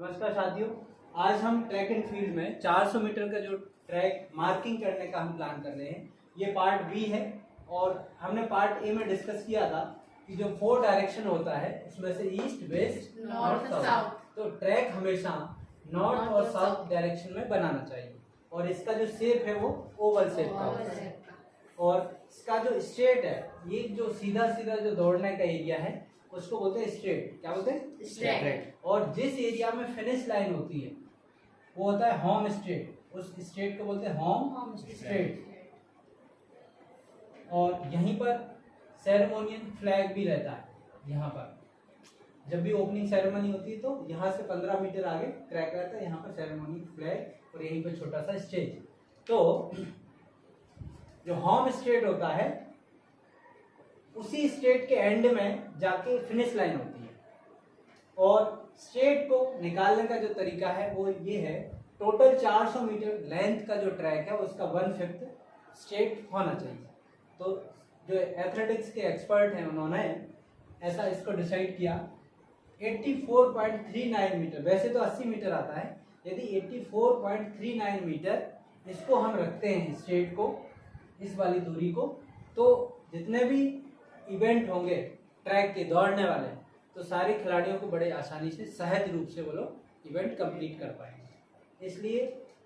नमस्कार साथियों, आज हम ट्रैक एंड फील्ड में 400 मीटर का जो ट्रैक मार्किंग करने का हम प्लान कर रहे हैं। ये पार्ट बी है और हमने पार्ट ए में डिस्कस किया था कि जो 4 डायरेक्शन होता है उसमें से ईस्ट, वेस्ट, नॉर्थ, साउथ, तो ट्रैक हमेशा नॉर्थ और साउथ डायरेक्शन में बनाना चाहिए और इसका जो शेप है वो ओवल शेप का होता है। और इसका जो स्ट्रेट है, ये जो सीधा सीधा जो दौड़ने का एरिया है उसको बोलते हैं स्ट्रेट। क्या बोलते हैं? स्ट्रेट। और जिस एरिया में फिनिश लाइन होती है वो होता है होम स्ट्रेट। उस स्ट्रेट को बोलते हैं होम स्ट्रेट। और यहीं पर सेरेमोनियल फ्लैग भी रहता है। यहाँ पर जब भी ओपनिंग सेरेमनी होती है तो यहाँ से 15 मीटर आगे ट्रैक रहता है, यहाँ पर सेरेमोनियल फ्लैग और यहीं पर छोटा सा स्टेज। तो जो होम स्ट्रेट होता है उसी स्ट्रेट के एंड में जाके फिनिश लाइन होती है। और स्ट्रेट को निकालने का जो तरीका है वो ये है, टोटल 400 मीटर लेंथ का जो ट्रैक है उसका 1/5 स्ट्रेट होना चाहिए। तो जो एथलेटिक्स के एक्सपर्ट हैं उन्होंने ऐसा इसको डिसाइड किया। 84.39 मीटर, वैसे तो 80 मीटर आता है, यदि 84.39 मीटर इसको हम रखते हैं स्ट्रेट को, इस वाली दूरी को, तो जितने भी इवेंट होंगे ट्रैक के दौड़ने वाले तो सारे खिलाड़ियों को बड़े आसानी से सहज रूप से वो लोग इवेंट कंप्लीट कर पाएंगे। इसलिए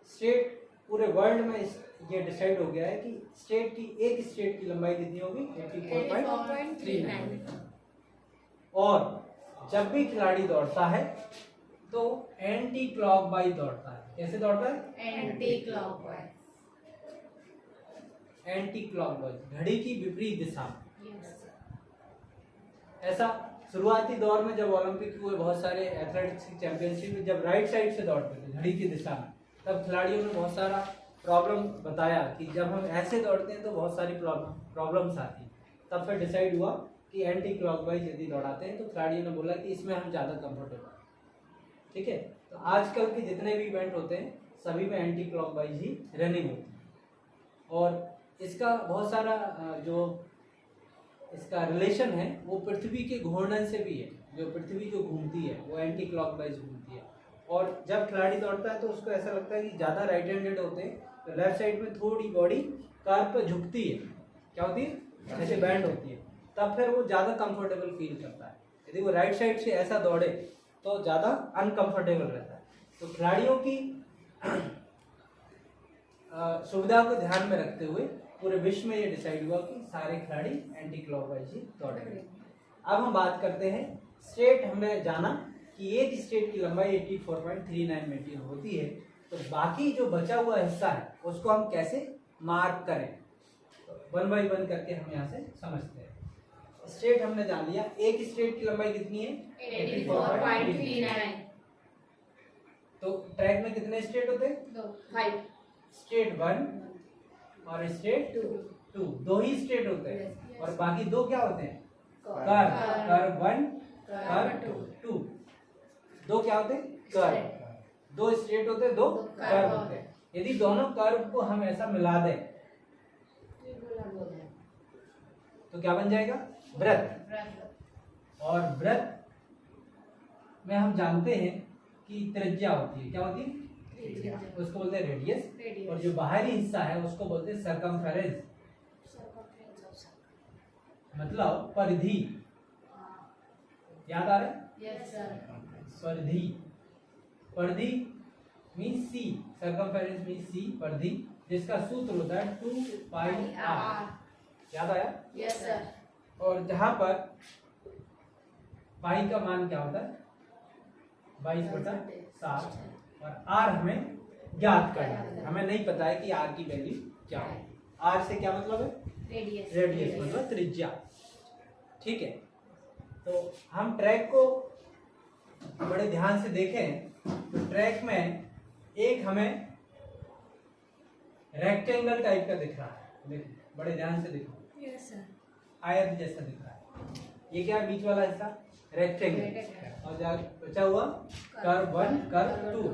स्ट्रेट पूरे वर्ल्ड में ये डिसाइड हो गया है कि स्ट्रेट की एक स्ट्रेट की लंबाई कितनी होगी? 84.39 मीटर। और जब भी खिलाड़ी दौड़ता है तो एंटी क्लॉकवाइज दौड़ता है। कैसे दौड़ता है? Anti clockwise. एंटी क्लॉकवाइज, घड़ी की विपरीत दिशा में। ऐसा शुरुआती दौर में जब ओलंपिक हुए, बहुत सारे एथलेटिक्स की चैंपियनशिप में जब राइट साइड से दौड़ते थे घड़ी की दिशा में, तब खिलाड़ियों ने बहुत सारा प्रॉब्लम बताया कि जब हम ऐसे दौड़ते हैं तो बहुत सारी प्रॉब्लम्स आती हैं। तब फिर डिसाइड हुआ कि एंटी क्लॉकवाइज यदि दौड़ाते हैं तो खिलाड़ियों ने बोला कि इसमें हम ज़्यादा कंफर्टेबल। ठीक है, तो आजकल के जितने भी इवेंट होते हैं सभी में एंटी क्लॉकवाइज ही रनिंग होती है। और इसका बहुत सारा जो इसका रिलेशन है वो पृथ्वी के घूर्णन से भी है। जो पृथ्वी जो घूमती है वो एंटी क्लॉकवाइज घूमती है। और जब खिलाड़ी दौड़ता है तो उसको ऐसा लगता है कि ज़्यादा राइट हैंडेड होते हैं तो लेफ्ट साइड में थोड़ी बॉडी कार पर झुकती है। क्या होती है? ऐसे बैंड होती है। तब फिर वो ज़्यादा कंफर्टेबल फील करता है। यदि वो राइट साइड से ऐसा दौड़े तो ज़्यादा अनकंफर्टेबल रहता है। तो खिलाड़ियों की सुविधा को ध्यान में रखते हुए पूरे विश्व में ये डिसाइड हुआ कि सारे खिलाड़ी एंटी क्लॉकवाइज ही दौड़ेंगे। अब हम बात करते हैं स्ट्रेट। हमने जाना कि एक स्ट्रेट की लंबाई 84.39 मीटर होती है, तो बाकी जो बचा हुआ हिस्सा है उसको हम कैसे मार्क करें, तो 1 बाई 1 करके हम यहाँ से समझते हैं। स्ट्रेट हमने जान लिया। एक स्ट्रेट की लंबाई कितनी है? 84.39। तो ट्रैक में कितने स्ट्रेट होते हैं? 5। स्ट्रेट 1 और स्ट्रेट 2, 2 ही स्ट्रेट होते हैं। और बाकी 2 क्या होते हैं? Curve 1, curve 2। 2 क्या होते हैं? कर्व। 2 स्ट्रेट होते हैं, 2 कर्व होते हैं। यदि दोनों कर्व को हम ऐसा मिला दें तो क्या बन जाएगा? वृत्त। और वृत्त में हम जानते हैं कि त्रिज्या होती है। क्या होती है? उसको बोलते हैं रेडियस। और जो बाहरी हिस्सा है उसको बोलते हैं सरकमफेरेंस, मतलब परिधि। याद आ रहा है? Yes sir. परिधि। परिधि मीन्स सी, सरकमफेरेंस मीन्स सी, परिधि, जिसका सूत्र होता है 2πr। याद आया? Yes sir. और जहां पर पाई का मान क्या होता है? 22/7। और आर हमें ज्ञात करना है। हमें नहीं पता है कि आर की वैल्यू क्या है। आर से क्या मतलब है? रेडियस। रेडियस मतलब त्रिज्या। ठीक है, तो हम ट्रैक को बड़े ध्यान से देखें तो ट्रैक में एक हमें रेक्टेंगल टाइप का दिख रहा है। देखिए बड़े ध्यान से देखो, यस सर। आयत जैसा दिख रहा है। ये क्या है? बीच वाला हिस्सा रेक्टेंगल। और बचा हुआ कर्व 1, कर्व 2।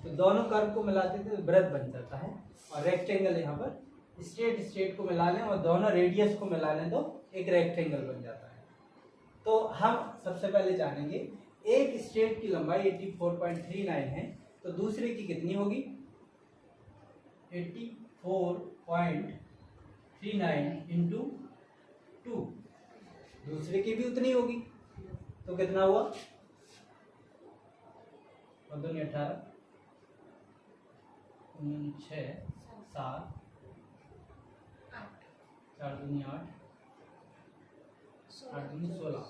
तो दोनों कर्व को मिलाते थे तो वृत्त बन जाता है। और रेक्टेंगल यहाँ पर स्ट्रेट को मिला लें और दोनों रेडियस को मिला लें तो एक रेक्टेंगल बन जाता है। तो हम सबसे पहले जानेंगे एक स्ट्रेट की लंबाई 84.39 है, तो दूसरे की कितनी होगी? 84.39 इंटू 2, दूसरे की भी उतनी होगी, तो कितना हुआ? और दूनी 18, 6, 7, 4 दूनी 8, 8 दूनी 16,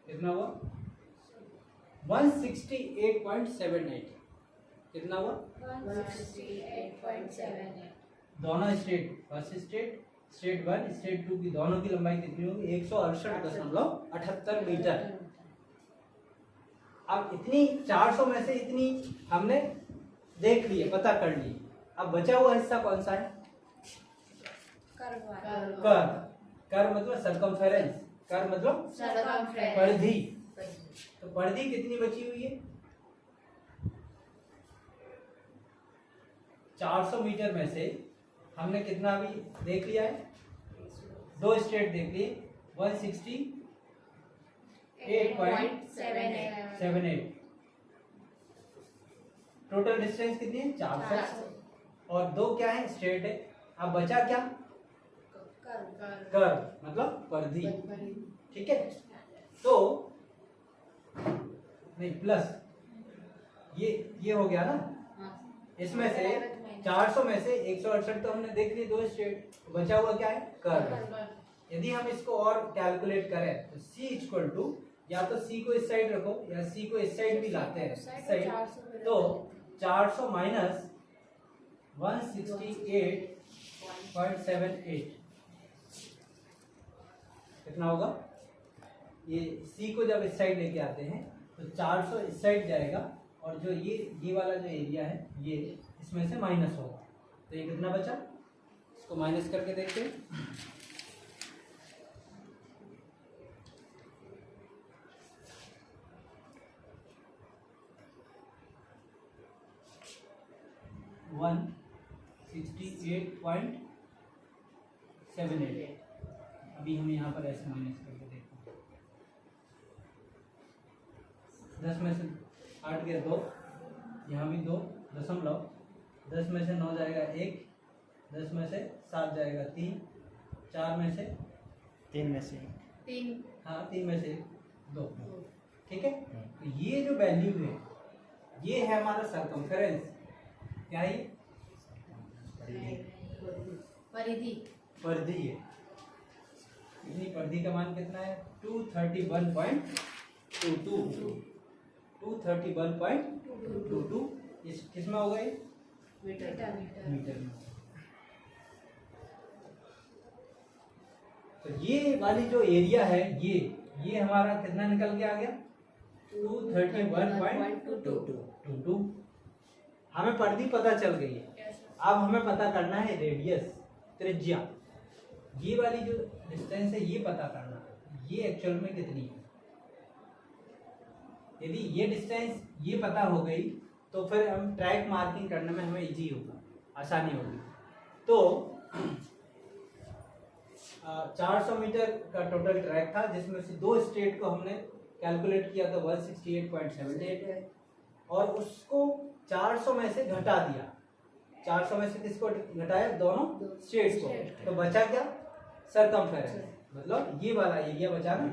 कितना हुआ? 168.78। कितना हुआ? 168.78। दोनों state, first state, state 1, state 2 की दोनों की लंबाई कितनी होगी? 168.78 मीटर। अब इतनी 400 में से इतनी हमने देख ली है, पता कर ली। अब बचा हुआ हिस्सा कौन सा है? कर। कर मतलब सरकमफेरेंस, कर मतलब परिधि। तो परिधि कितनी बची हुई है? 400 मीटर में से हमने कितना अभी देख लिया है? 2 स्टेट देख लिए, 168.78। टोटल डिस्टेंस कितनी है? 400। और 2 क्या है? स्ट्रेट है। अब बचा क्या? कर मतलब परिधि। ठीक है, तो नहीं प्लस ये हो गया ना। इसमें से 400 में से 168 तो हमने देख लिए 2 स्टेट, बचा हुआ क्या है? कर। यदि हम इसको और कैलकुलेट करें तो c इक्वल टू, या तो c को इस साइड रखो या c को इस साइड भी लाते हैं, इस साइड। तो 400 माइनस 168.78 कितना होगा? ये c को जब इस साइड लेके आते हैं तो 400 इस साइड जाएगा, और जो ये वाला जो एरिया है ये इसमें से माइनस होगा, तो ये कितना बचा? इसको माइनस करके देखते हैं। वन 68.78। अभी हम यहाँ पर ऐसे माइनस करके देखते हैं। 10 में से 8 गया 2, यहाँ भी 2 दशमलव, 10 में से 9 जाएगा 1, 10 में से 7 जाएगा 3, 4 में से 3 में से 3। हाँ 3 में से 2। ठीक है, तो ये जो वैल्यू है ये है हमारा सरकमफेरेंस। क्या है? परिधि। परिधि है। इतनी परिधि का मान कितना है? 231.22। 231.22 इस किसमें होगा? ये मीटर में। तो ये वाली जो एरिया है ये हमारा कितना निकल के आ गया? 231.22। हमें परिधि पता चल गई है। अब हमें पता करना है रेडियस, त्रिज्या। ये वाली जो डिस्टेंस है ये पता करना है, ये एक्चुअल में कितनी है। यदि ये डिस्टेंस ये पता हो गई तो फिर हम ट्रैक मार्किंग करने में हमें इजी होगा, आसानी होगी। तो 400 मीटर का टोटल ट्रैक था, जिसमें से 2 स्टेट को हमने कैलकुलेट किया था 168.78, और उसको 400 में से घटा दिया। 400 में से किसको घटाया? दोनों स्टेट्स को। तो बचा क्या? सरकमफेरेंस, मतलब ये वाला एरिया बचा ना,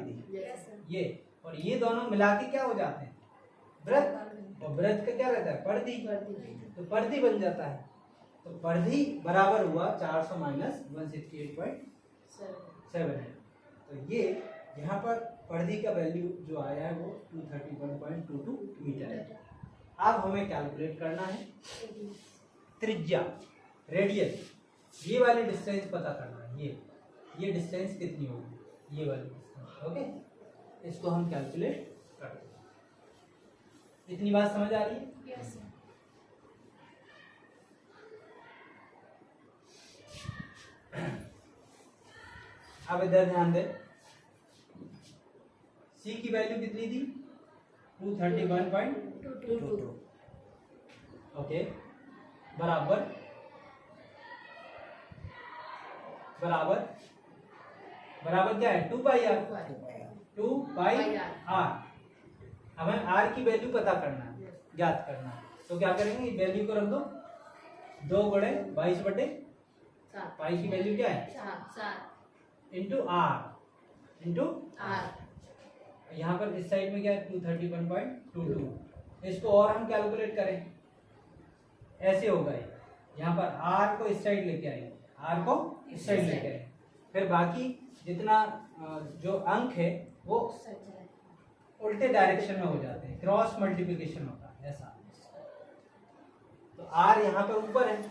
ये। और ये दोनों मिला के क्या हो जाते हैं? वृत्त। और वृत्त का क्या रहता है? परिधि। तो परिधि बन जाता है। तो परिधि बराबर हुआ 400 माइनस 168.7 है। तो ये यहाँ पर परिधि का वैल्यू जो आया है वो 231.22 मीटर है। अब हमें कैलकुलेट करना है त्रिज्या, रेडियस। ये वाली डिस्टेंस पता करना है। ये डिस्टेंस कितनी होगी? ये वाली डिस्टेंस। ओके, इसको हम कैलकुलेट करते हैं। इतनी बात समझ आ रही है? Yes, sir. अब इधर ध्यान दें, C की वैल्यू कितनी थी? 231.22। ओके, बराबर क्या है? 2 पाई आर। 2 pi R. हमें आर की वैल्यू पता करना है, ज्ञात करना है। तो क्या करेंगे, वैल्यू को रख दो 2 गुणे 22/, पाई की वैल्यू क्या है 7 इंटू आर इंटू R यहाँ पर इस साइड में क्या है 231.22। इसको और हम कैलकुलेट करें, ऐसे होगा ये, यहाँ पर आर को इस साइड लेके आएंगे, आर को इस साइड लेके आएंगे, फिर बाकी जितना जो अंक है वो उल्टे डायरेक्शन में हो जाते हैं, क्रॉस मल्टीप्लिकेशन होता है ऐसा। तो आर यहाँ पर ऊपर है,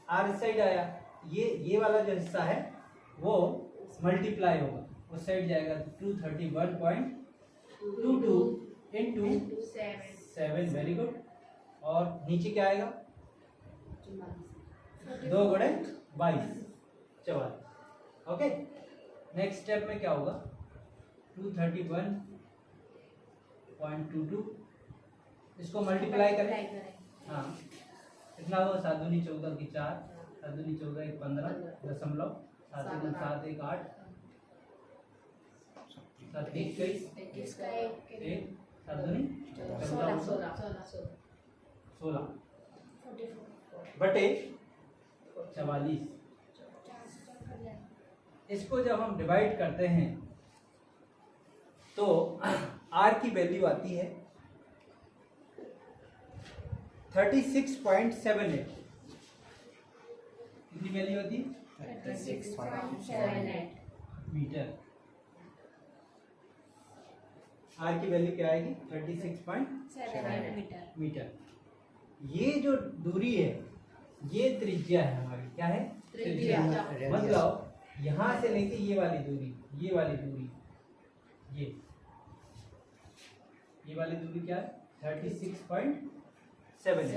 आर इस साइड आया, ये वाला जो हिस्सा है वो मल्टीप्लाई होगा, उस साइड जाएगा 231.22 इंटू 7, वेरी गुड। और नीचे क्या आएगा 2 गुणे 22, 44। ओके, नेक्स्ट स्टेप में क्या होगा 231.22, इसको मल्टीप्लाई करें। हाँ, कितना हुआ 7 दूनी 14 की 4, 7 दूनी 14 1 15 दशमलव 7 दूनी 7 1 8 7 21 1 7 दूनी 16 बटे 44। इसको जब हम डिवाइड करते हैं तो आर की वैल्यू आती है 36.78। कितनी वैल्यू होती है 36.78 मीटर। आर की वैल्यू क्या आएगी 36.78 मीटर। ये जो दूरी है ये त्रिज्या है हमारी, क्या है त्रिज्या। मतलब यहाँ से लेके ये वाली दूरी, ये वाली दूरी, ये वाली दूरी क्या है 36.78।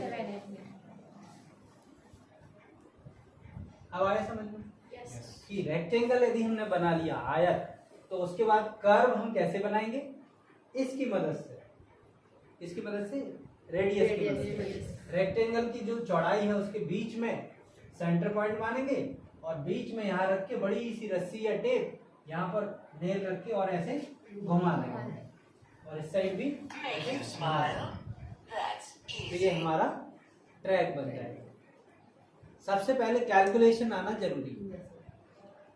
अब आया समझ में कि रेक्टेंगल यदि हमने बना लिया आयत, तो उसके बाद कर्व हम कैसे बनाएंगे, इसकी मदद से, रेडियस की मदद से। रेक्टेंगल की जो चौड़ाई है उसके बीच में सेंटर पॉइंट मानेंगे और बीच में यहाँ रख के बड़ी सी रस्सी या टेप यहाँ पर नेल रख के और ऐसे घुमा देंगे, और इस साइड भी ऐसे घुमा देंगे। तो ये हमारा ट्रैक बन जाएगा। सबसे पहले कैलकुलेशन आना जरूरी है।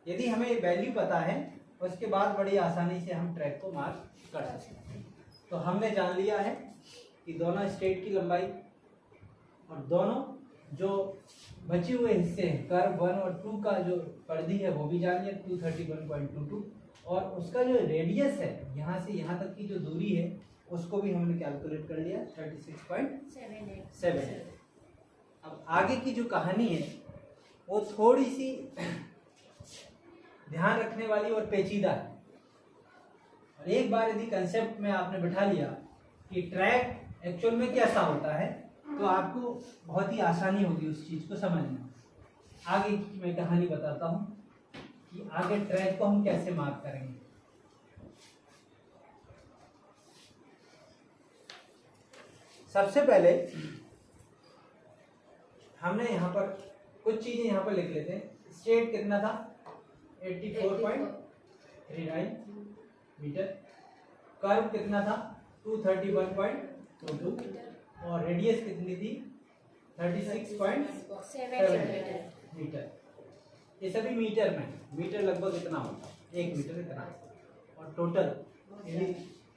यदि हमें वैल्यू पता है उसके बाद बड़ी आसानी से हम ट्रैक को मार्क कर सकते हैं। तो हमने जान लिया है कि दोनों स्ट्रेट की लंबाई और दोनों जो बचे हुए हिस्से हैं कर्व 1 और 2 का जो परिधि है वो भी जान लिया 231.22, और उसका जो रेडियस है यहाँ से यहाँ तक की जो दूरी है उसको भी हमने कैलकुलेट कर लिया 36.78। अब आगे की जो कहानी है वो थोड़ी सी ध्यान रखने वाली और पेचीदा है। और एक बार यदि कंसेप्ट में आपने बिठा लिया कि ट्रैक एक्चुअल में कैसा होता है तो आपको बहुत ही आसानी होगी उस चीज को समझने में। आगे की मैं कहानी बताता हूँ कि आगे ट्रैक को हम कैसे मार्क करेंगे। सबसे पहले हमने यहाँ पर कुछ चीजें यहाँ पर लिख लेते हैं। स्ट्रेट कितना था 84.39 मीटर, कर्व कितना था 231.22 और रेडियस कितनी थी 36.7 मीटर। ये सभी मीटर में, मीटर लगभग इतना होता है 1 मीटर इतना, और टोटल यदि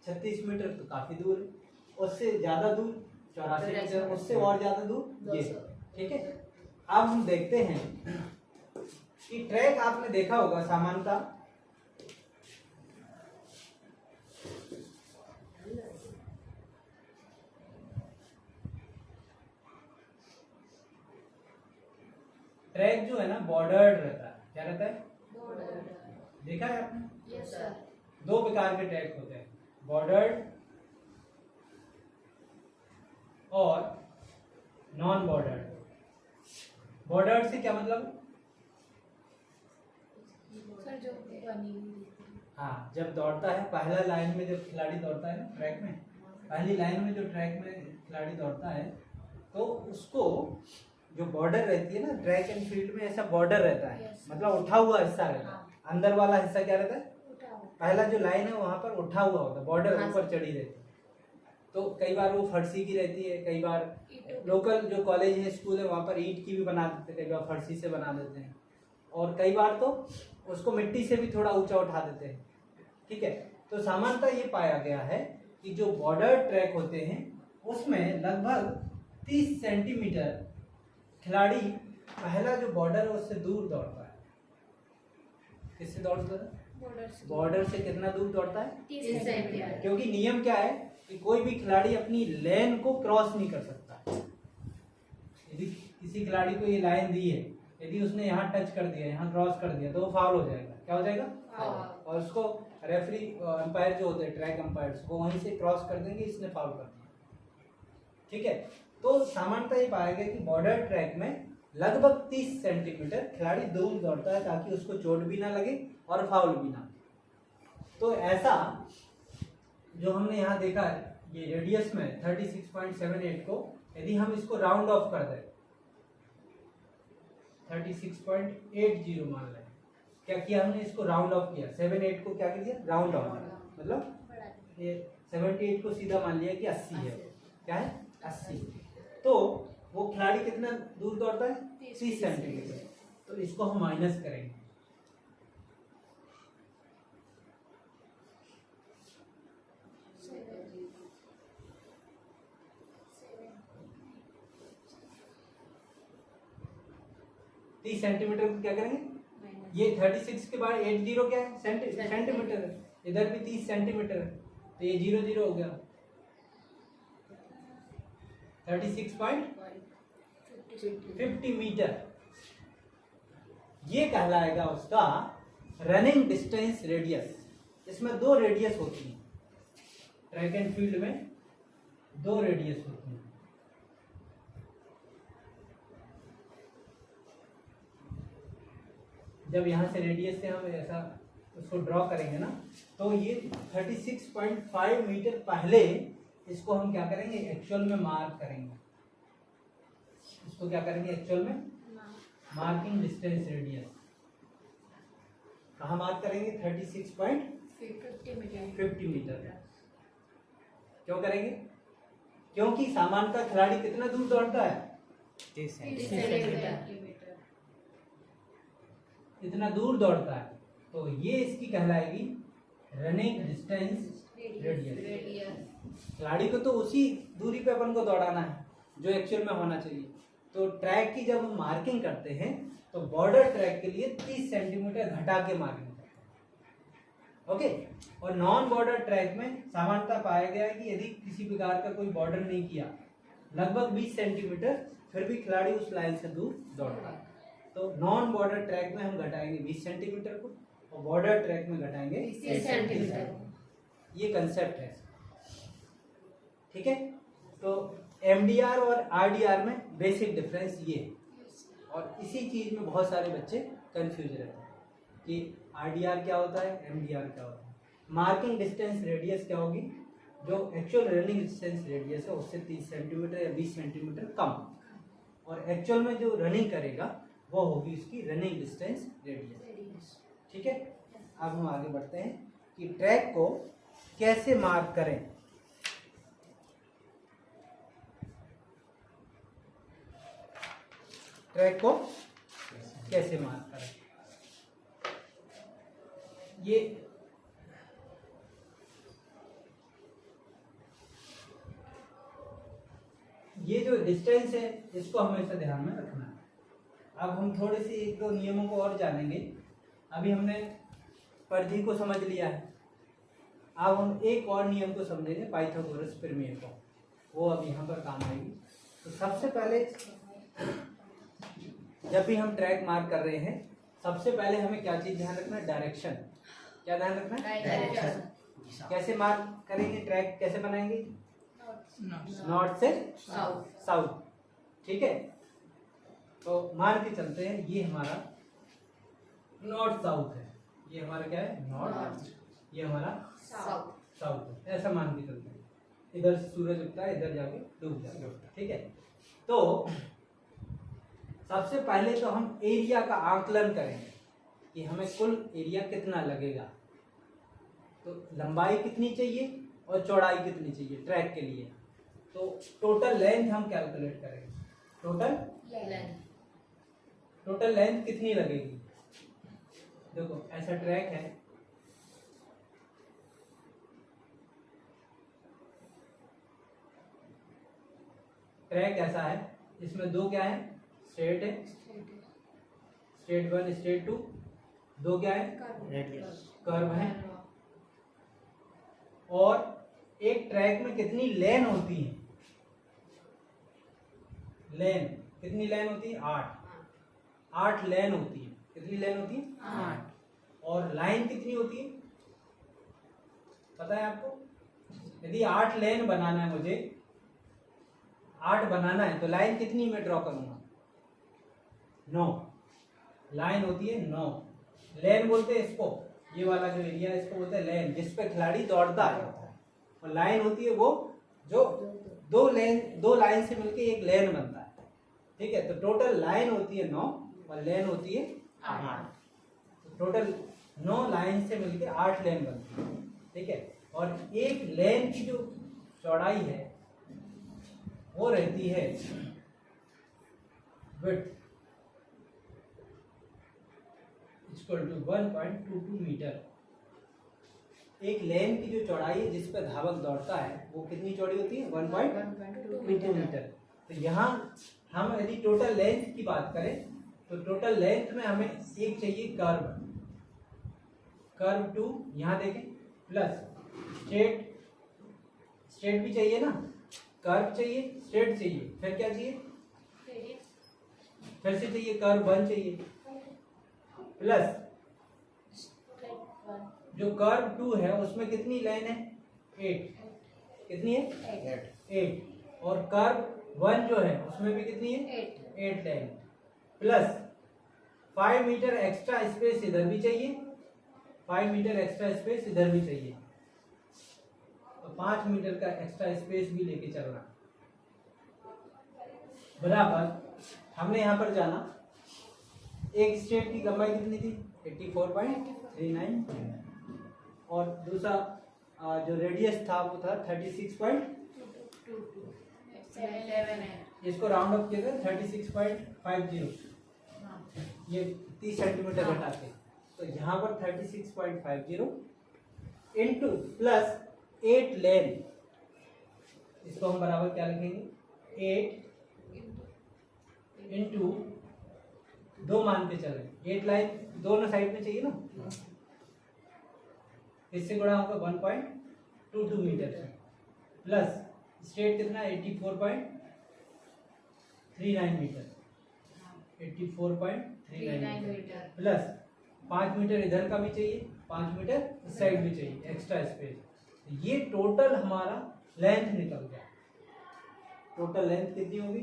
36 मीटर तो काफी दूर, उससे ज्यादा दूर 84 मीटर, उससे और ज्यादा दूर ये, ठीक है। अब हम देखते हैं कि ट्रैक आपने देखा होगा सामान्यतः ट्रैक जो है ना बॉर्डर्ड रहता है। क्या रहता है देखा है आपने? Yes sir. 2 प्रकार के ट्रैक होते हैं, बॉर्डर्ड और नॉन बॉर्डर्ड। बॉर्डर्ड से क्या मतलब? सर जो बनी हाँ, जब दौड़ता है पहला लाइन में, जब खिलाड़ी दौड़ता है ना ट्रैक में, पहली लाइन में जो ट्रैक में खिलाड़ी दौड़ता है तो उसको जो बॉर्डर रहती है ना ट्रैक एंड फील्ड में, ऐसा बॉर्डर रहता है, मतलब उठा हुआ हिस्सा रहता है। अंदर वाला हिस्सा क्या रहता है? पहला जो लाइन है वहां पर उठा हुआ होता है, बॉर्डर ऊपर चढ़ी रहती है। तो कई बार वो फर्शी की रहती है, कई बार लोकल जो कॉलेज है स्कूल है वहाँ पर ईंट की भी बना देते हैं, कई बार फर्शी से बना देते हैं, और कई बार तो उसको मिट्टी से भी थोड़ा ऊंचा उठा देते हैं। ठीक है, तो सामान्यतः ये पाया गया है कि जो बॉर्डर ट्रैक होते हैं उसमें लगभग 30 सेंटीमीटर खिलाड़ी पहला जो बॉर्डर है उससे दूर दौड़ता है। किससे दौड़ता है? बॉर्डर से कितना दूर दौड़ता है? 30 सेंटीमीटर। क्योंकि नियम क्या है कि कोई भी खिलाड़ी अपनी लेन को क्रॉस नहीं कर सकता। यदि किसी खिलाड़ी को ये लाइन दी है, यदि उसने यहाँ टच कर दिया, यहाँ क्रॉस कर दिया, तो वो फाउल हो जाएगा। क्या हो जाएगा? और उसको रेफरी अंपायर जो होते हैं, ट्रैक अंपायर, वो वहीं से क्रॉस कर देंगे, इसने फाउल कर दिया। ठीक है, तो सामान्यतः ये पाया गया कि बॉर्डर ट्रैक में लगभग 30 सेंटीमीटर खिलाड़ी दूर दौड़ता है ताकि उसको चोट भी ना लगे और फाउल भी ना। तो ऐसा जो हमने यहाँ देखा है, ये रेडियस में 36.78 को यदि हम इसको राउंड ऑफ कर दें 36.80 मान लें, क्या किया हमने? इसको राउंड ऑफ किया। 78 को क्या कर दिया? राउंड ऑफ, मतलब ये 78 को सीधा मान लिया कि 80 है। क्या है? 80। तो वो खिलाड़ी कितना दूर दौड़ता है? 30 सेंटीमीटर। तो इसको हम माइनस करेंगे। तीस सेंटीमीटर को क्या करेंगे? ये 36 के बाद 80 क्या है? सेंटीमीटर है। इधर भी 30 सेंटीमीटर है, तो ये 0 0 हो गया। 36.50 मीटर ये कहलाएगा उसका रनिंग डिस्टेंस रेडियस। इसमें 2 रेडियस होती हैं, ट्रैक एंड फील्ड में 2 रेडियस होती हैं। जब यहाँ से रेडियस से हम ऐसा उसको ड्रॉ करेंगे ना, तो ये 36.5 मीटर पहले इसको हम क्या करेंगे? एक्चुअल में मार्क करेंगे। इसको क्या करेंगे? एक्चुअल में मार्किंग डिस्टेंस रेडियस कहाँ मार्क करेंगे? 36.50 मीटर। क्यों करेंगे? क्योंकि सामान्यतः खिलाड़ी कितना दूर दौड़ता है? 30 सेंटीमीटर। इतना दूर दौड़ता है, तो ये इसकी कहलाएगी रनिंग डिस्टेंस रेडियस। खिलाड़ी को तो उसी दूरी पे अपन को दौड़ाना है जो एक्चुअल में होना चाहिए। तो ट्रैक की जब हम मार्किंग करते हैं तो बॉर्डर ट्रैक के लिए 30 सेंटीमीटर घटा के मार्किंग करते हैं। ओके, और नॉन बॉर्डर ट्रैक में सामान्यतः पाया गया है कि यदि किसी प्रकार का कोई बॉर्डर नहीं किया, लगभग 20 सेंटीमीटर, फिर भी खिलाड़ी उस लाइन से दूर दौड़ता है। तो नॉन बॉर्डर ट्रैक में हम घटाएंगे 20 सेंटीमीटर को, और बॉर्डर ट्रैक में घटाएंगे 30 सेंटीमीटर। ये कंसेप्ट है। ठीक है, तो एमडीआर और आरडीआर में बेसिक डिफरेंस ये है, और इसी चीज में बहुत सारे बच्चे कंफ्यूज रहते हैं कि आरडीआर क्या होता है, एमडीआर क्या होता है। मार्किंग डिस्टेंस रेडियस क्या होगी? जो एक्चुअल रनिंग डिस्टेंस रेडियस है उससे 30 सेंटीमीटर या 20 सेंटीमीटर कम, और एक्चुअल में जो रनिंग करेगा वो होगी उसकी रनिंग डिस्टेंस रेडियस। ठीक है, अब हम आगे बढ़ते हैं कि ट्रैक को कैसे मार्क करें। ट्रैक को कैसे मार्क करें? ये जो डिस्टेंस है इसको हमेशा ध्यान में रखना है। अब हम थोड़े से 1-2 नियमों को और जानेंगे। अभी हमने परिधि को समझ लिया है, अब हम एक और नियम को समझेंगे, पाइथागोरस प्रमेय को। वो अब यहाँ पर काम आएगी। तो सबसे पहले जब भी हम ट्रैक मार्क कर रहे हैं, सबसे पहले हमें क्या चीज ध्यान रखना है? डायरेक्शन। क्या ध्यान रखना है? डायरेक्शन। कैसे मार्क करेंगे? ट्रैक कैसे बनाएंगे? नॉर्थ से साउथ। ठीक है, तो मान के चलते हैं ये हमारा नॉर्थ साउथ है। ये हमारा क्या है? नॉर्थ। ये हमारा साउथ है। ऐसा मान के चलते हैं। इधर से सूरज उगता है, इधर जाके डूब जाता है। ठीक है, तो सबसे पहले तो हम एरिया का आकलन करेंगे कि हमें कुल एरिया कितना लगेगा। तो लंबाई कितनी चाहिए और चौड़ाई कितनी चाहिए ट्रैक के लिए। तो टोटल लेंथ हम कैलकुलेट करेंगे। टोटल लेंथ कितनी लगेगी। देखो ऐसा ट्रैक है, ट्रैक ऐसा है, इसमें दो क्या है, स्ट्रेट है, स्ट्रेट 1 स्ट्रेट 2, दो क्या है, कर्व है। और एक ट्रैक में कितनी लेन होती है, लेन कितनी लेन होती है, 8 लेन होती है। कितनी लेन होती है, 8। और लाइन कितनी होती है पता है आपको। यदि 8 लेन बनाना है मुझे, 8 बनाना है तो लाइन कितनी में ड्रॉ करूंगा, 9। लाइन होती है 9। लेन बोलते हैं इसको, ये वाला जो एरिया है इसको बोलते हैं लेन, जिस पे खिलाड़ी दौड़ता है। और लाइन होती है वो जो दो लाइन से मिलके एक लेन बनता है। ठीक है, तो टोटल लाइन होती है 9 और लेन होती है 8। तो टोटल 9 लाइन से मिलके 8 लेन बनती है। ठीक है, और एक लेन की जो चौड़ाई है वो रहती है विड्थ इक्वल टू 1.22 मीटर। एक लेन की जो चौड़ाई है जिस पर धावक दौड़ता है वो कितनी चौड़ी होती है, 1.22 मीटर। तो यहाँ हम यदि टोटल लेंथ की बात करें तो टोटल लेंथ में हमें एक चाहिए कर्व 2, यहाँ देखें, प्लस स्ट्रेट भी चाहिए ना, कर्व चाहिए, स्ट्रेट चाहिए, फिर क्या चाहिए, फिर से चाहिए कर्व 1 चाहिए, प्लस जो कर्व 2 है उसमें कितनी लाइन है, 8। कितनी है, 8। और कर्व 1 जो है उसमें भी कितनी है, 8 line, plus 5 metre extra space इधर भी चाहिए, 5 मीटर एक्स्ट्रा स्पेस इधर भी चाहिए। तो 5 मीटर का एक्स्ट्रा स्पेस भी लेके चलना बराबर। हमने यहाँ पर जाना, एक स्ट्रेट की लंबाई कितनी थी, 84.39, और दूसरा जो रेडियस था वो था 36.22। इसको राउंड अप किया गया 36.50, ये 30 सेंटीमीटर घटा के। तो यहाँ पर 36.50 इंटू प्लस 8 लेन, इसको हम बराबर क्या लिखेंगे, 8 इंटू 2 मान के चले, 8 लाइन दोनों साइड में चाहिए ना, इससे गुणा होगा 1.22 मीटर से, प्लस स्ट्रेट कितना 84.39 मीटर, 84.39 मीटर, प्लस 5 मीटर इधर का भी चाहिए, 5 मीटर इस साइड भी चाहिए एक्स्ट्रा स्पेस। ये टोटल हमारा लेंथ निकल गया। टोटल लेंथ कितनी होगी,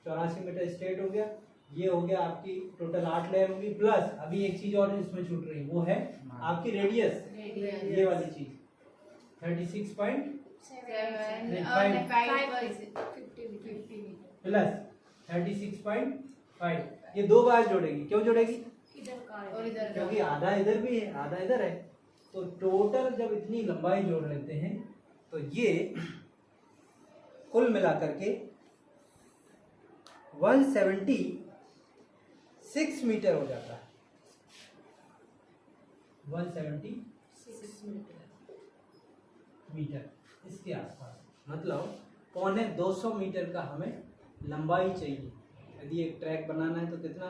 84 मीटर स्ट्रेट हो गया, ये हो गया आपकी टोटल 8 लेयर होगी, प्लस अभी एक चीज और इसमें छूट रही है, वो है आपकी रेडियस, ये वाली चीज 36.5 प्लस 36.5, ये 2 बार जोड़ेगी। क्यों जोड़ेगी, क्योंकि आधा इधर भी है आधा इधर है। तो टोटल जब इतनी लंबाई जोड़ लेते हैं तो ये कुल मिलाकर के 176 मीटर हो जाता है, 176 मीटर इसके आसपास, मतलब 250 मीटर का हमें लंबाई चाहिए। यदि एक ट्रैक बनाना है तो कितना,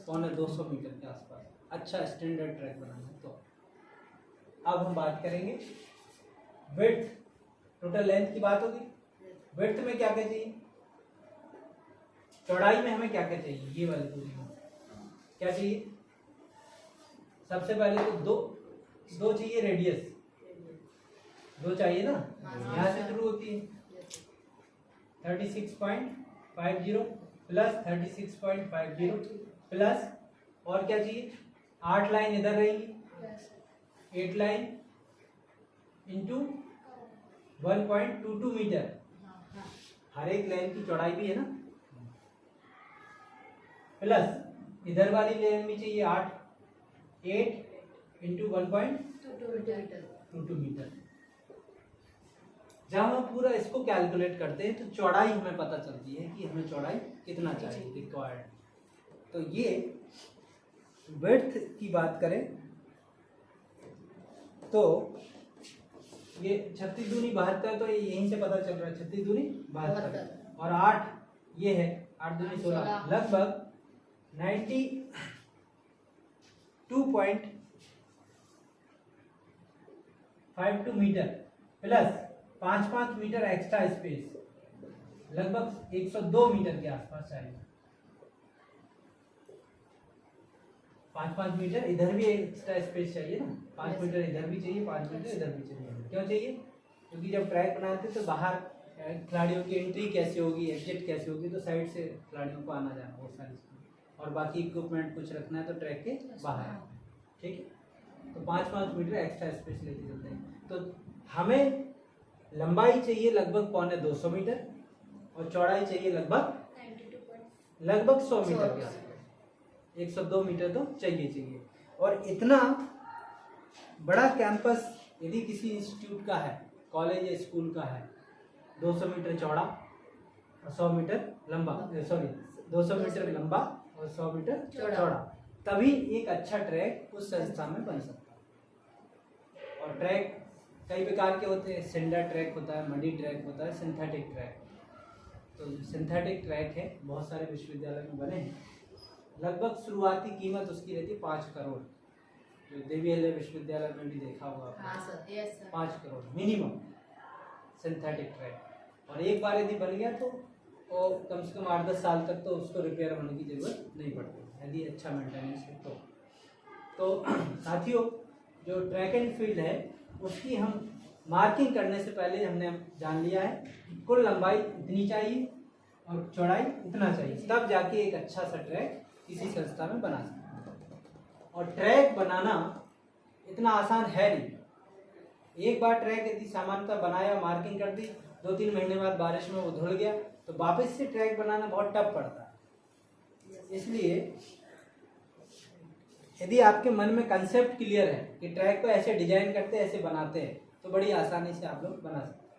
250 मीटर के आसपास, अच्छा स्टैंडर्ड ट्रैक बनाना है तो। अब हम बात करेंगे विड्थ, टोटल लेंथ की बात होगी। विड्थ में क्या क्या चाहिए, चौड़ाई में हमें क्या क्या चाहिए, ये वाली पूरी में क्या चाहिए, सबसे पहले तो दो चाहिए रेडियस, 2 चाहिए ना, यहाँ से शुरू होती है 36.50 प्लस 36.50 प्लस, और क्या चाहिए, 8 लाइन इधर रहेगी, 8 लाइन इंटू 1.22 मीटर, हर एक लाइन की चौड़ाई भी है ना, प्लस इधर वाली लेन भी चाहिए 8 इंटू 1.22 मीटर, जब हम पूरा इसको कैलकुलेट करते हैं तो चौड़ाई हमें पता चलती है कि हमें चौड़ाई कितना चाहिए रिक्वायर्ड। तो ये विड्थ की बात करें तो ये 36 दूनी 72, तो ये यहीं से पता चल रहा है 36 दूनी 72 और 8 ये है 8 दूनी 16, लगभग 92.52 metre plus 5 metre extra space, लगभग 102 मीटर के आसपास चाहिए। 5 मीटर इधर भी एक्स्ट्रा स्पेस चाहिए ना, 5 मीटर इधर भी चाहिए, 5 मीटर इधर भी चाहिए। क्यों चाहिए? क्योंकि जब ट्रैक बनाते तो बाहर खिलाड़ियों की एंट्री कैसे होगी, एग्जिट कैसे होगी, तो साइड से खिलाड़ियों को आना जाना वो सारी चीज़ें, और बाकी इक्विपमेंट कुछ रखना है तो ट्रैक के बाहर, ठीक है। तो 5 मीटर एक्स्ट्रा स्पेस लेके चलते हैं। तो हमें लंबाई चाहिए लगभग 250 मीटर और चौड़ाई चाहिए लगभग 100 मीटर के आसपास। 102 मीटर तो चाहिए। और इतना बड़ा कैंपस यदि किसी इंस्टीट्यूट का है, कॉलेज या स्कूल का है, 200 मीटर चौड़ा और 100 मीटर लंबा, 200 मीटर लंबा और 100 मीटर चौड़ा, तभी एक अच्छा ट्रैक उस संस्था में बन सकता है। और ट्रैक कई प्रकार के होते हैं, सिंडर ट्रैक होता है, मडी ट्रैक होता है, सिंथेटिक ट्रैक। तो सिंथेटिक ट्रैक है, बहुत सारे विश्वविद्यालय में बने हैं। लगभग शुरुआती कीमत उसकी रहती है 5 करोड़, जो देवीहल्ले विश्वविद्यालय में भी देखा होगा आपने। 5 करोड़ मिनिमम सिंथेटिक ट्रैक। और एक बार यदि बन गया तो वो कम से कम 8-10 साल तक तो उसको रिपेयर होने की जरूरत नहीं पड़ती, यदि अच्छा मेंटेनेंस है तो साथियों, जो ट्रैक एंड फील्ड है उसकी हम मार्किंग करने से पहले हमने जान लिया है कि कुल लंबाई इतनी चाहिए और चौड़ाई इतना चाहिए, तब जाके एक अच्छा सा ट्रैक किसी संस्था में बना सकते हैं। और ट्रैक बनाना इतना आसान है नहीं। एक बार ट्रैक यदि सामान्यतः बनाया, मार्किंग कर दी, 2-3 महीने बाद बारिश में वो धुल गया तो वापस से ट्रैक बनाना बहुत टफ पड़ता है। इसलिए यदि आपके मन में कंसेप्ट क्लियर है कि ट्रैक को ऐसे डिजाइन करते हैं, ऐसे बनाते हैं, तो बड़ी आसानी से आप लोग बना सकते हैं।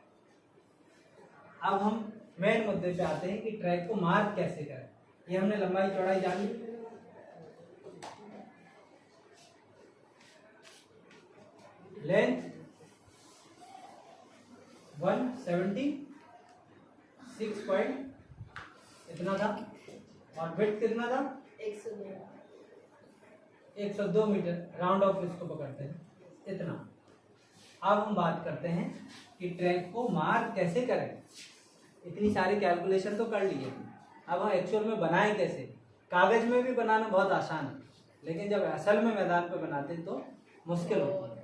अब हम मेन मुद्दे पे आते हैं कि ट्रैक को मार्क कैसे करें। ये हमने लंबाई चौड़ाई जान ली। लेंथ 176 पॉइंट इतना था और विड्थ कितना था 102 मीटर, राउंड ऑफ इसको पकड़ते हैं इतना। अब हम बात करते हैं कि ट्रैक को मार्क कैसे करें। इतनी सारी कैलकुलेशन तो कर लिए, अब हम एक्चुअल में बनाएं कैसे। कागज में भी बनाना बहुत आसान है, लेकिन जब असल में मैदान पे बनाते हैं तो मुश्किल होती है।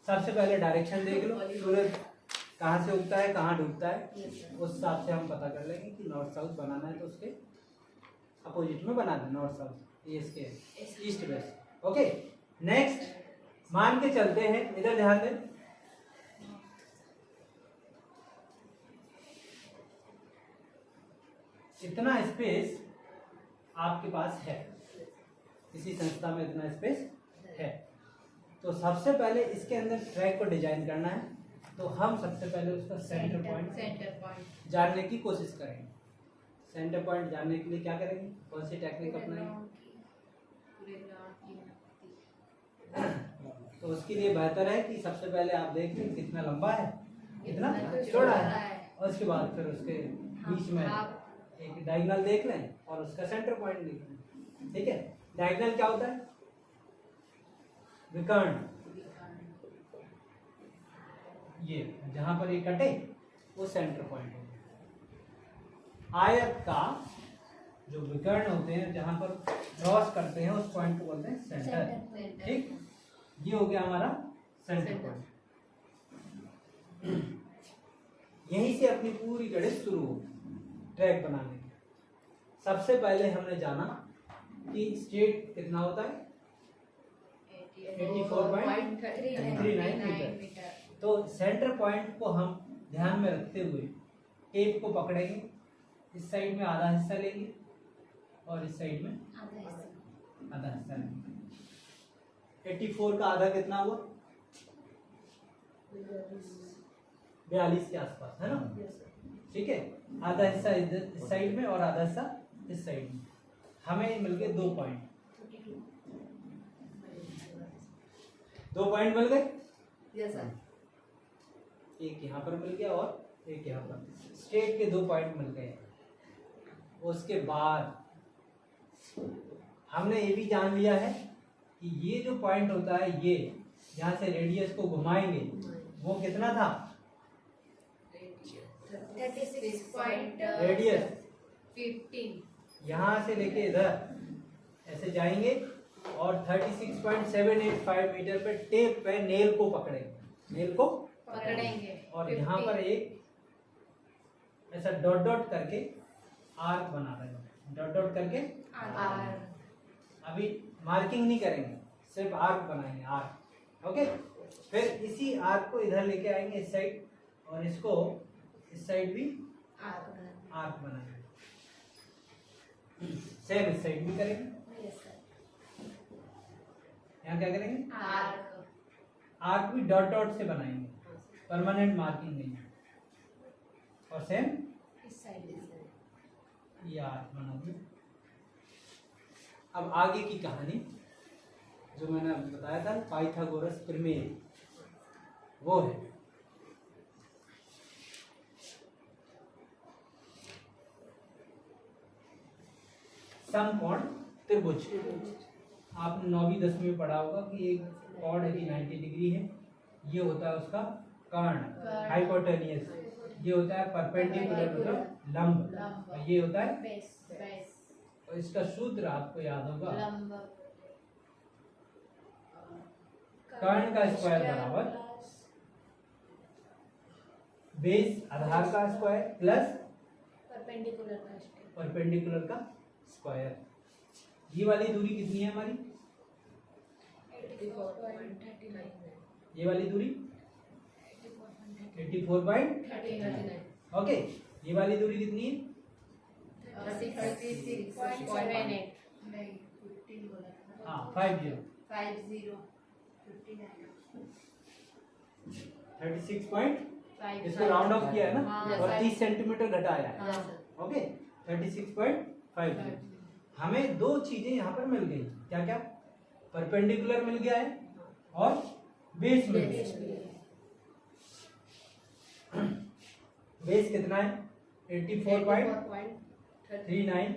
सबसे पहले डायरेक्शन देख लो, सूरज कहाँ से उगता है, कहाँ डूबता है, उस हिसाब से हम पता कर लेंगे कि नॉर्थ साउथ बनाना है तो उसके अपोजिट में बना दें, नॉर्थ साउथ, ये इसके ईस्ट वेस्ट। ओके, नेक्स्ट मान के चलते हैं, इधर ध्यान दें, इतना स्पेस आपके पास है, किसी संस्था में इतना स्पेस है। तो सबसे पहले इसके अंदर ट्रैक को डिजाइन करना है, तो हम सबसे पहले उसका सेंटर पॉइंट जानने की कोशिश करेंगे। सेंटर पॉइंट जानने के लिए क्या करेंगे, कौन सी टेक्निक अपनाएंगे? तो उसके लिए बेहतर है कि सबसे पहले आप देख लें कितना लंबा है, कितना चौड़ा है, और उसके बाद फिर उसके बीच में एक डायगोनल देख लें और उसका सेंटर पॉइंट देख लें। ठीक है, डायगोनल क्या होता है? विकर्ण। ये जहां पर ये कटे वो सेंटर पॉइंट है। आयत का जो विकर्ण होते हैं, जहां पर क्रॉस करते हैं, उस पॉइंट को बोलते हैं सेंटर। ठीक, ये हो गया हमारा सेंटर पॉइंट। यहीं से अपनी पूरी गणित शुरू हो ट्रैक बनाने की। सबसे पहले हमने जाना कि स्ट्रेट कितना होता है, 84.39 मीटर। तो सेंटर पॉइंट को हम ध्यान में रखते हुए टेप को पकड़ेंगे, इस साइड में आधा हिस्सा लेंगे और इस साइड में आधा हिस्सा लेंगे। 84 का आधा कितना हुआ? 42 के आसपास, है ना? ठीक है, आधा हिस्सा इस साइड में और आधा हिस्सा इस साइड में। हमें मिल गए 2 पॉइंट, 2 पॉइंट मिल गए। Yes sir. एक यहाँ पर मिल गया और एक यहाँ पर, स्ट्रेट के 2 पॉइंट मिल गए। उसके बाद हमने ये भी जान लिया है कि ये जो पॉइंट होता है, ये यहाँ से रेडियस को घुमाएंगे, वो कितना था? 36 रेडियस 15 यहाँ से लेके इधर ऐसे जाएंगे और 36.785 मीटर पे टेप पे नेल को पकड़ेंगे, नेल को पकड़ेंगे और यहाँ पर एक ऐसा डॉट डॉट करके आर्क बना रहे हैं, डॉट डॉट करके। आर अभी मार्किंग नहीं करेंगे, सिर्फ आर्क बनाएंगे, आर्क। ओके, फिर इसी आर्क को इधर लेके आएंगे इस साइड, और इसको इस साइड भी आर आर्क बनाएंगे। सेम इस साइड भी करेंगे। Yes sir. यहाँ क्या करेंगे? आर आर्क भी डॉट डॉट से बनाएंगे, परमानेंट मार्किंग नहीं। और सेम इस साइड ये आर्क बना दिया। अब आगे की कहानी जो मैंने बताया था, पाइथागोरस प्रमेय, वो है। समकोण त्रिभुज। आपने 9वीं 10वीं में पढ़ा होगा कि एक कोण यदि 90 डिग्री है, ये होता है उसका कर्ण, हाइपोटेनियस। ये होता है परपेंडिकुलर, मतलब लंब, और ये होता है, बेस बेस और इसका सूत्र आपको याद होगा, लंब कर्ण का स्क्वायर बराबर बेस आधार का स्क्वायर प्लस परपेंडिकुलर का स्क्वायर परपेंडिकुलर का स्क्वायर। ये वाली दूरी कितनी है हमारी? 84.39 ये वाली दूरी 84.39। ओके, ये वाली दूरी कितनी है? 36.78 हाँ, 50 36 इसको राउंड ऑफ किया है ना, हाँ, और हाँ। 30 सेंटीमीटर घटाया है। हाँ ओके, 36.50। हमें दो चीजें यहाँ पर मिल गई, क्या क्या? परपेंडिकुलर मिल गया है और बेस मिल गया है। बेस कितना है? 84.39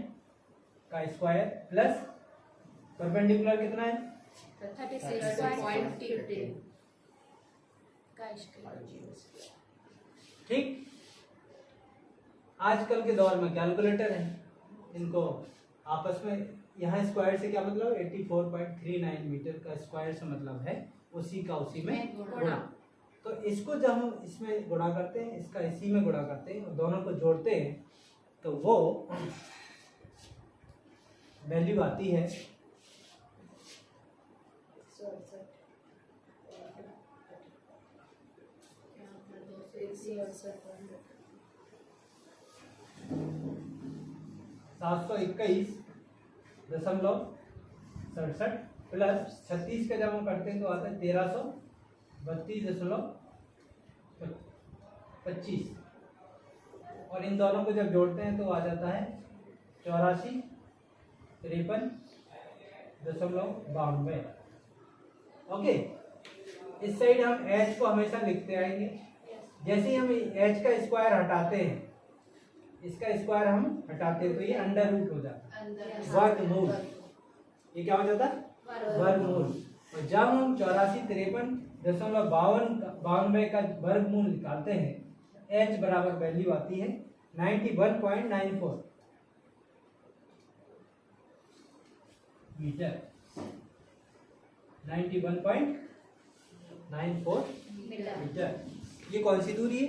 का स्क्वायर प्लस परपेंडिकुलर कितना है? 36.15 का स्क्वायर। ठीक। आजकल के दौर में कैलकुलेटर है, इनको आपस में, यहाँ स्क्वायर से क्या मतलब? 84.39 मीटर का स्क्वायर से मतलब है उसी का उसी में गुणा। तो इसको जब हम इसमें गुणा करते हैं, इसका इसी में गुणा करते हैं और दोनों को जोड़ते हैं, तो वो वैल्यू आती है 721.67 प्लस 36 का जब हम करते हैं तो आता है 1332.25, और इन दोनों को जब जोड़ते हैं तो आ जाता है 8453.92। ओके, इस साइड हम h को हमेशा लिखते आएंगे। जैसे ही हम h का स्क्वायर हटाते हैं, इसका स्क्वायर हम हटाते हैं तो ये अंडर रूट हो जाता है, वर्गमूल। ये क्या हो जाता है? वर्गमूल। और जब हम 8453.92 का वर्गमूल निकालते हैं, h बराबर वैल्यू आती है 91.94 मीटर। 91.94 मीटर। ये कौन सी दूरी है?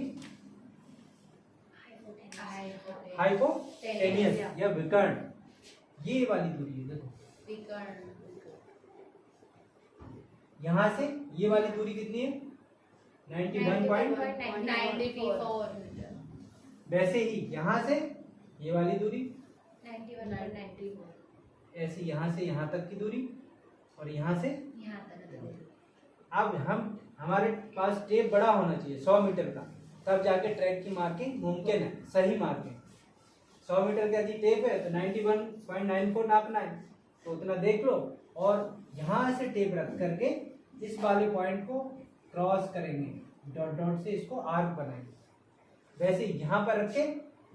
हाइपोटेनियस या विकर्ण, ये वाली दूरी है। देखो यहाँ से ये वाली दूरी कितनी है? 91.94। वैसे ही यहाँ से ये वाली दूरी, 91.94 ऐसे यहाँ से यहाँ तक की दूरी, और यहाँ से यहाँ तक। अब हम, हमारे पास टेप बड़ा होना चाहिए 100 मीटर का, तब जाके ट्रैक की मार्किंग मुमकिन है, सही मार्किंग। 100 मीटर का यदि टेप है तो 91.94 नापना है, तो उतना देख लो और यहाँ से टेप रख करके इस वाले पॉइंट को क्रॉस करेंगे, डॉट डॉट से इसको आर्क बनाएंगे। वैसे यहाँ पर रख के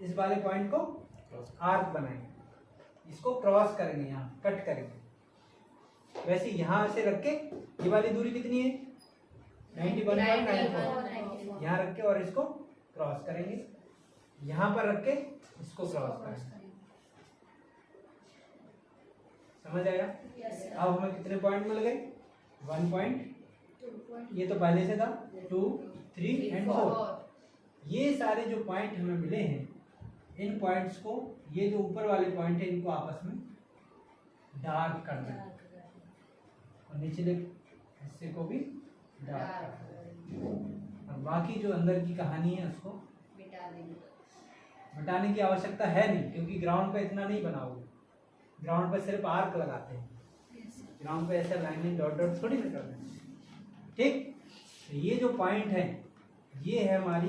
इस वाले पॉइंट को आर्क बनाएंगे, इसको क्रॉस करेंगे, यहाँ कट करेंगे। वैसे यहाँ से रख के ये वाली दूरी कितनी है 91.94, यहाँ रख के और इसको क्रॉस करेंगे, यहाँ पर रख के इसको क्रॉस करेंगे। समझ आया? अब हमें कितने पॉइंट मिल गए? 1 पॉइंट, ये तो पहले से था 2, 3 एंड 4। ये सारे जो पॉइंट हमें मिले हैं, इन पॉइंट्स को, ये जो ऊपर वाले पॉइंट है, इनको आपस में डार्क कर दें और निचले हिस्से को भी डार्क कर दें। और बाकी जो अंदर की कहानी है उसको मिटाने की आवश्यकता है नहीं, क्योंकि ग्राउंड पे इतना नहीं बनाओगे। ग्राउंड पे सिर्फ आर्क लगाते हैं, ग्राउंड पे ऐसा लाइनिंग डॉट डॉट थोड़ी ना करते हैं। ठीक, तो ये जो पॉइंट है ये है हमारी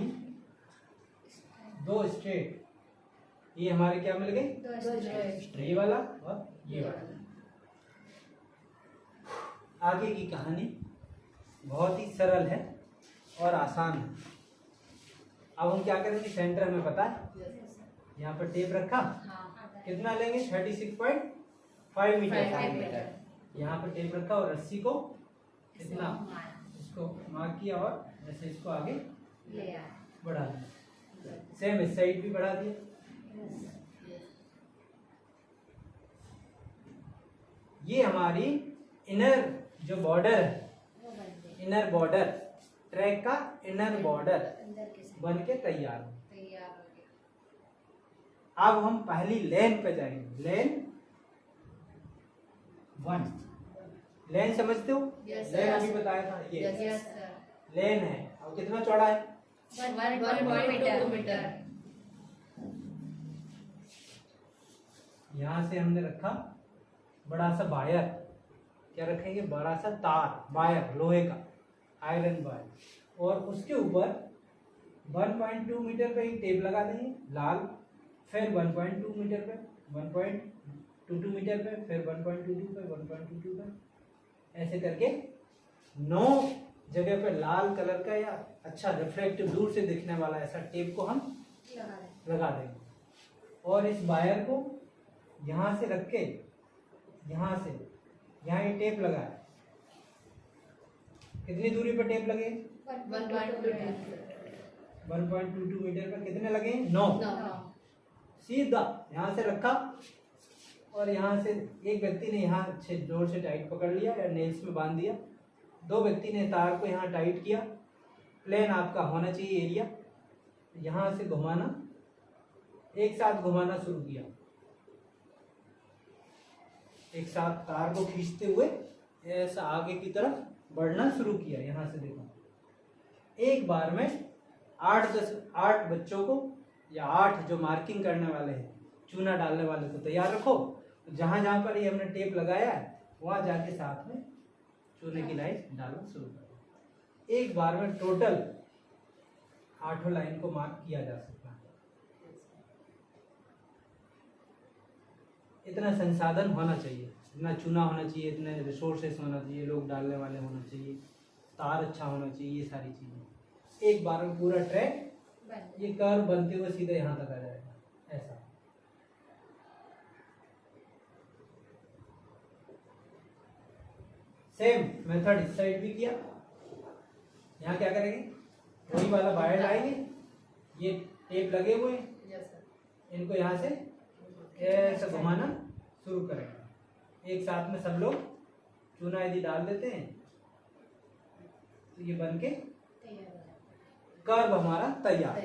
2 स्ट्रेट। ये हमारे क्या मिल गए? ये वाला और ये वाला। आगे की कहानी बहुत ही सरल है और आसान है। अब हम क्या करेंगे, सेंटर हमें पता है, यहाँ पर टेप रखा, कितना लेंगे 36.5 मीटर। यहाँ पर टेप रखा और रस्सी को कितना, इसको मार्क किया और जैसे इसको आगे बढ़ा दिया। सेम इस साइड भी बढ़ा दिया। ये हमारी इनर जो बॉर्डर है, इनर बॉर्डर, ट्रैक का इनर बॉर्डर बन के तैयार हो। अब हम पहली लेन पे जाएंगे, लेन 1। लेन समझते हो? लेन अभी बताया था, ये लेन है। अब कितना चौड़ा है? 1.2 मीटर। यहाँ से हमने रखा बड़ा सा वायर, क्या रखेंगे, बड़ा सा तार, वायर लोहे का, आयरन वायर, और उसके ऊपर 1.2 मीटर पे एक टेप लगा देंगे लाल, फिर 1.2 मीटर पे, 1.22 मीटर पे, फिर 1.22 पे, 1.22 पे, ऐसे करके 9 जगह पे लाल कलर का या अच्छा रिफ्लेक्टिव दूर से दिखने वाला ऐसा टेप को हम लगा देंगे। और इस वायर को यहाँ से रख के, यहाँ से यहाँ ये टेप लगा है, कितनी दूरी पर टेप लगे? 1.22 मीटर पर कितने लगे? 9। सीधा यहाँ से रखा और यहाँ से एक व्यक्ति ने यहाँ अच्छे जोर से टाइट पकड़ लिया या नेल्स में बांध दिया, 2 व्यक्ति ने तार को यहाँ टाइट किया। प्लेन आपका होना चाहिए एरिया, यहाँ से घुमाना, एक साथ घुमाना शुरू किया, एक साथ तार को खींचते हुए ऐसा आगे की तरफ बढ़ना शुरू किया। यहाँ से देखो, एक बार में 8 बच्चों को या 8 जो मार्किंग करने वाले हैं, चूना डालने वाले को तैयार रखो। जहां जहां पर ये हमने टेप लगाया है वहां जाके साथ में चूने की लाइन डालना शुरू करो। एक बार में टोटल 8 लाइन को मार्क किया जा सकता है। इतना संसाधन होना चाहिए, इतना चूना होना चाहिए, इतने रिसोर्सेस होना चाहिए, लोग डालने वाले होना चाहिए, तार अच्छा होना चाहिए, ये सारी चीजें। एक बार में पूरा ट्रैक ये कर्व बनते हुए सीधे यहाँ तक आ जाएगा, ऐसा। सेम मेथड इस साइड भी किया। यहाँ क्या करेंगे, वही वाला वायर लाएंगे, ये टेप लगे हुए हैं, इनको यहाँ से ऐसा घुमाना शुरू करेंगे। एक साथ में सब लोग चूना यदि डाल देते हैं तो ये बन के कर्व हमारा तैयार,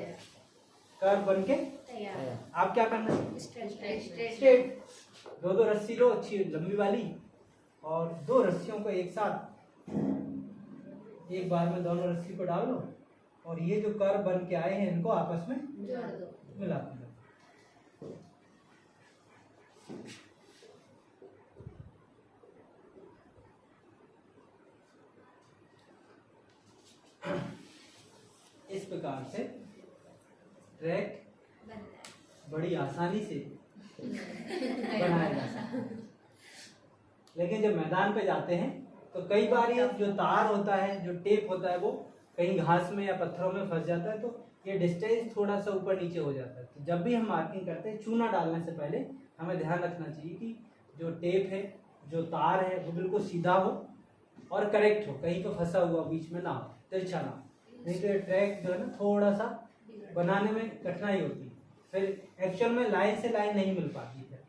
कर्व बन के तैयार। आप क्या करना है, स्ट्रेट 2 रस्सी लो अच्छी लंबी वाली, और 2 रस्सियों को एक साथ एक बार में दोनों रस्सी को डाल लो, और ये जो कर्व बन के आए हैं इनको आपस में जोड़ दो, मिला दो। इस प्रकार से ट्रैक बड़ी आसानी से बनाया जा सकता है। लेकिन जब मैदान पे जाते हैं तो कई बार ये जो तार होता है, जो टेप होता है, वो कहीं घास में या पत्थरों में फंस जाता है, तो ये डिस्टेंस थोड़ा सा ऊपर नीचे हो जाता है। तो जब भी हम मार्किंग करते हैं, चूना डालने से पहले हमें ध्यान रखना चाहिए कि जो टेप है, जो तार है, वो बिल्कुल सीधा हो और करेक्ट हो, कहीं पे फंसा हुआ बीच में ना हो, तिरछा ना हो। नहीं तो ये ट्रैक जो है ना थोड़ा सा बनाने में कठिनाई होती है, फिर एक्चुअल में लाइन से लाइन नहीं मिल पाती है।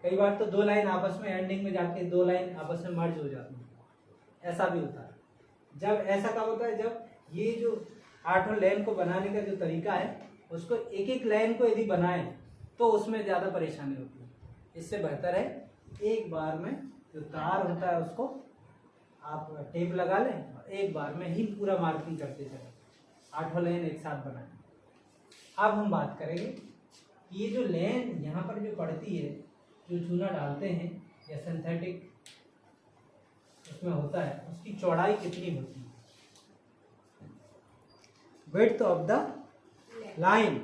कई बार तो 2 लाइन आपस में एंडिंग में जाके 2 लाइन आपस में मर्ज हो जाती है, ऐसा भी होता है। जब ऐसा कब होता है, जब ये जो 8 लाइन को बनाने का जो तरीका है, उसको एक एक लाइन को यदि बनाएं तो उसमें ज़्यादा परेशानी होती है। इससे बेहतर है एक बार में जो तार होता है उसको आप टेप लगा लें और एक बार में ही पूरा मार्किंग करते चलें, 8 लाइन एक साथ बनाएं। अब हम बात करेंगे कि ये जो लाइन यहाँ पर जो पड़ती है, जो चूना डालते हैं या सिंथेटिक उसमें होता है, उसकी चौड़ाई कितनी होती है। Width of the line,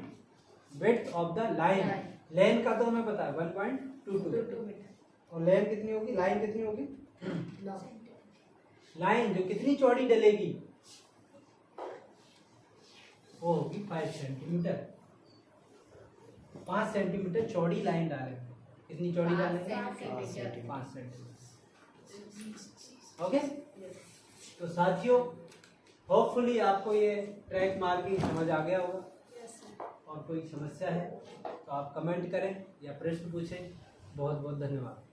width of the line, line का तो हमें पता है 1.22 और लाइन कितनी होगी, लाइन कितनी होगी, लाइन जो कितनी चौड़ी डलेगी वो होगी 5 सेंटीमीटर। 5 सेंटीमीटर चौड़ी लाइन डालेंगे। कितनी चौड़ी डालेंगे, 5 सेंटीमीटर। ओके, तो साथियों होपफुली आपको ये ट्रैक मार्किंग समझ आ गया होगा। और कोई समस्या है तो आप कमेंट करें या प्रश्न पूछें। बहुत बहुत धन्यवाद।